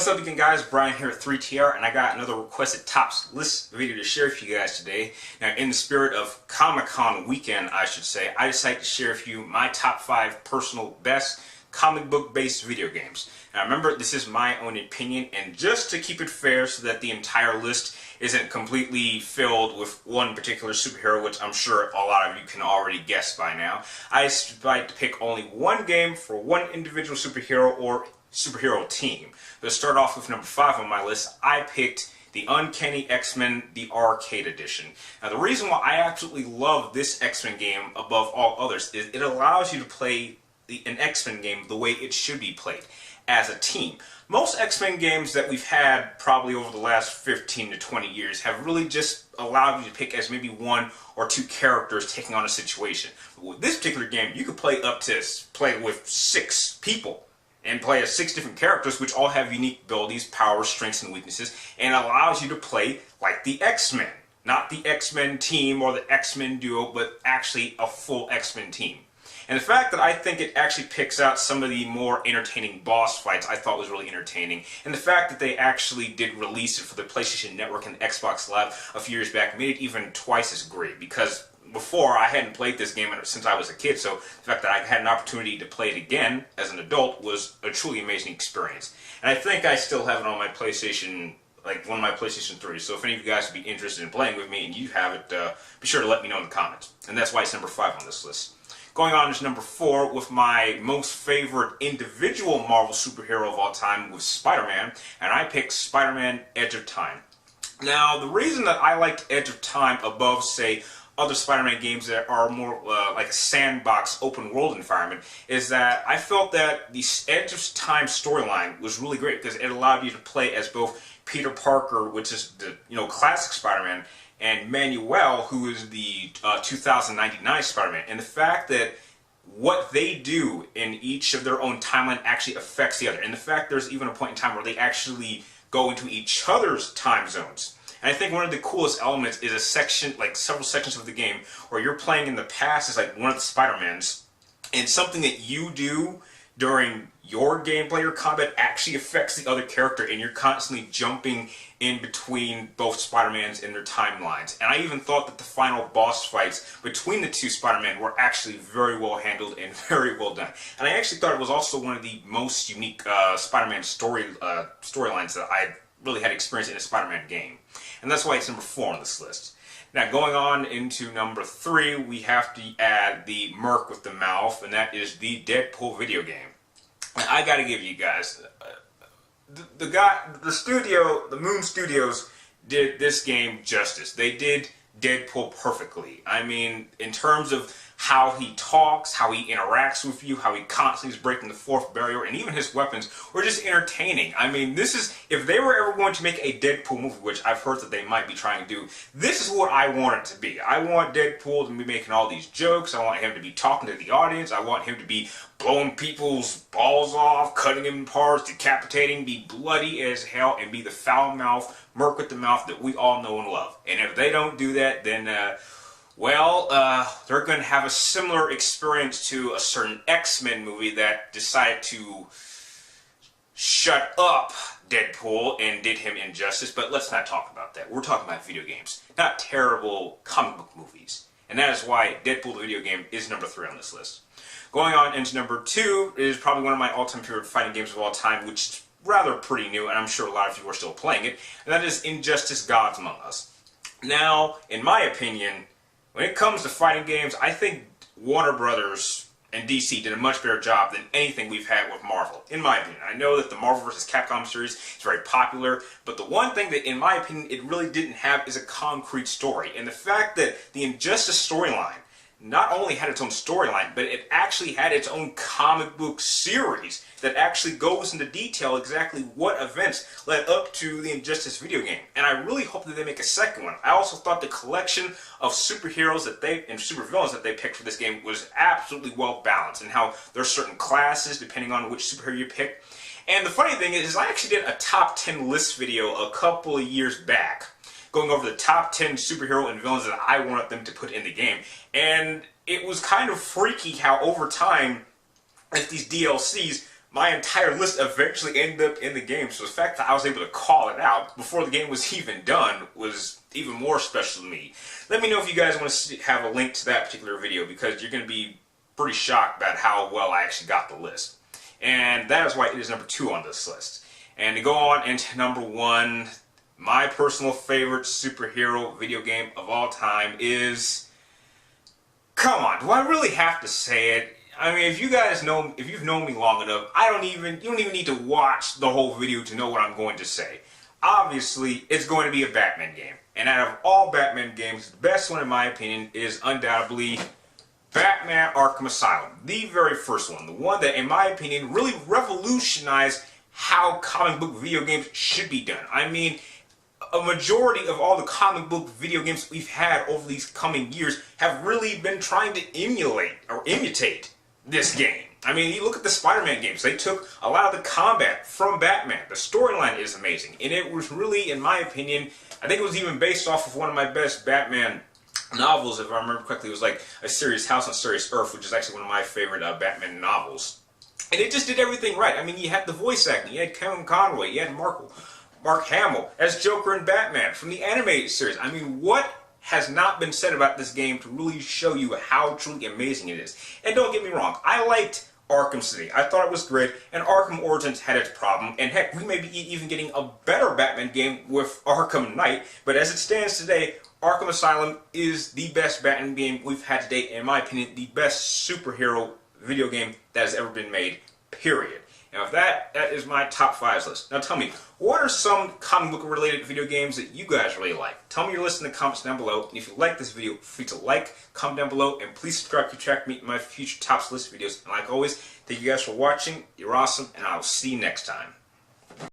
What's up again, guys? Brian here at 3TR, and I got another requested tops list video to share with you guys today. Now, in the spirit of Comic-Con weekend, I should say, I decided to share with you my top 5 personal best comic book based video games. Now remember, this is my own opinion, and just to keep it fair so that the entire list isn't completely filled with one particular superhero, which I'm sure a lot of you can already guess by now, I decided to pick only one game for one individual superhero or superhero team. But to start off with number 5 on my list, I picked the Uncanny XMen, the Arcade Edition. Now the reason why I absolutely love this X-Men game above all others is it allows you to play an X-Men game the way it should be played, as a team. Most X-Men games that we've had probably over the last 15 to 20 years have really just allowed you to pick as maybe one or two characters taking on a situation. But with this particular game, you could play with 6 people and play as 6 different characters, which all have unique abilities, powers, strengths, and weaknesses, and allows you to play like the X-Men. Not the X-Men team or the X-Men duo, but actually a full X-Men team. And the fact that I think it actually picks out some of the more entertaining boss fights I thought was really entertaining. And the fact that they actually did release it for the PlayStation Network and Xbox Live a few years back made it even twice as great. Because before, I hadn't played this game since I was a kid, so the fact that I had an opportunity to play it again as an adult was a truly amazing experience. And I think I still have it on my PlayStation, like one of my PlayStation 3s. So if any of you guys would be interested in playing with me and you have it, be sure to let me know in the comments. And that's why it's number 5 on this list. Going on is number 4 with my most favorite individual Marvel superhero of all time, with Spider-Man, and I picked Spider-Man Edge of Time. Now, the reason that I liked Edge of Time above, say, other Spider-Man games that are more like a sandbox open world environment is that I felt that the Edge of Time storyline was really great because it allowed you to play as both Peter Parker, which is the classic Spider-Man, and Manuel, who is the 2099 Spider-Man. And the fact that what they do in each of their own timeline actually affects the other. And the fact there's even a point in time where they actually go into each other's time zones. And I think one of the coolest elements is a section, like several sections of the game, where you're playing in the past as like one of the Spider-Mans, and something that you do during your gameplay or combat actually affects the other character, and you're constantly jumping in between both Spider-Mans and their timelines. And I even thought that the final boss fights between the two Spider-Men were actually very well handled and very well done. And I actually thought it was also one of the most unique Spider-Man storylines that I really had experience in a Spider-Man game. And that's why it's number 4 on this list. Now, going on into number 3, we have to add the Merc with the Mouth, and that is the Deadpool video game. And I gotta give you guys, the Moon Studios did this game justice. They did Deadpool perfectly. I mean, in terms of how he talks, how he interacts with you, how he constantly is breaking the 4th barrier, and even his weapons were just entertaining. I mean, this is, if they were ever going to make a Deadpool movie, which I've heard that they might be trying to do, this is what I want it to be. I want Deadpool to be making all these jokes. I want him to be talking to the audience. I want him to be blowing people's balls off, cutting them in parts, decapitating, be bloody as hell, and be the foul-mouthed Merc with the Mouth that we all know and love. And if they don't do that, then they're going to have a similar experience to a certain X-Men movie that decided to shut up Deadpool and did him injustice. But let's not talk about that. We're talking about video games, not terrible comic book movies. And that is why Deadpool the video game is number 3 on this list. Going on into number 2 is probably one of my all-time favorite fighting games of all time, which is rather pretty new, and I'm sure a lot of you are still playing it, and that is Injustice Gods Among Us. Now, in my opinion, when it comes to fighting games, I think Warner Brothers and DC did a much better job than anything we've had with Marvel, in my opinion. I know that the Marvel vs. Capcom series is very popular, but the one thing that, in my opinion, it really didn't have is a concrete story. And the fact that the Injustice storyline not only had its own storyline, but it actually had its own comic book series that actually goes into detail exactly what events led up to the Injustice video game. And I really hope that they make a second one. I also thought the collection of superheroes and supervillains that they picked for this game was absolutely well balanced, and how there's certain classes depending on which superhero you pick. And the funny thing is I actually did a top 10 list video a couple of years back, going over the top 10 superhero and villains that I wanted them to put in the game. And it was kind of freaky how over time, as these DLCs, my entire list eventually ended up in the game. So the fact that I was able to call it out before the game was even done was even more special to me. Let me know if you guys want to have a link to that particular video, because you're going to be pretty shocked about how well I actually got the list. And that is why it is number 2 on this list. And to go on into number 1, my personal favorite superhero video game of all time is... Come on, do I really have to say it? I mean, if you guys know, if you've known me long enough, you don't even need to watch the whole video to know what I'm going to say. Obviously, it's going to be a Batman game. And out of all Batman games, the best one in my opinion is undoubtedly Batman Arkham Asylum. The very first one. The one that, in my opinion, really revolutionized how comic book video games should be done. I mean, a majority of all the comic book video games we've had over these coming years have really been trying to emulate or imitate this game. I mean, you look at the Spiderman games. They took a lot of the combat from Batman. The storyline is amazing. And it was really, in my opinion, I think it was even based off of one of my best Batman novels, if I remember correctly. It was like A Serious House on Serious Earth, which is actually one of my favorite Batman novels. And it just did everything right. I mean, you had the voice acting. You had Kevin Conroy. You had Mark Hamill as Joker and Batman from the animated series. I mean, what has not been said about this game to really show you how truly amazing it is? And don't get me wrong, I liked Arkham City. I thought it was great, and Arkham Origins had its problem, and heck, we may be even getting a better Batman game with Arkham Knight, but as it stands today, Arkham Asylum is the best Batman game we've had to date, and in my opinion, the best superhero video game that has ever been made, period. Now, if that is my top 5 list. Now tell me, what are some comic book related video games that you guys really like? Tell me your list in the comments down below. And if you like this video, feel free to like, comment down below, and please subscribe to track me in my future tops list videos. And like always, thank you guys for watching. You're awesome, and I'll see you next time.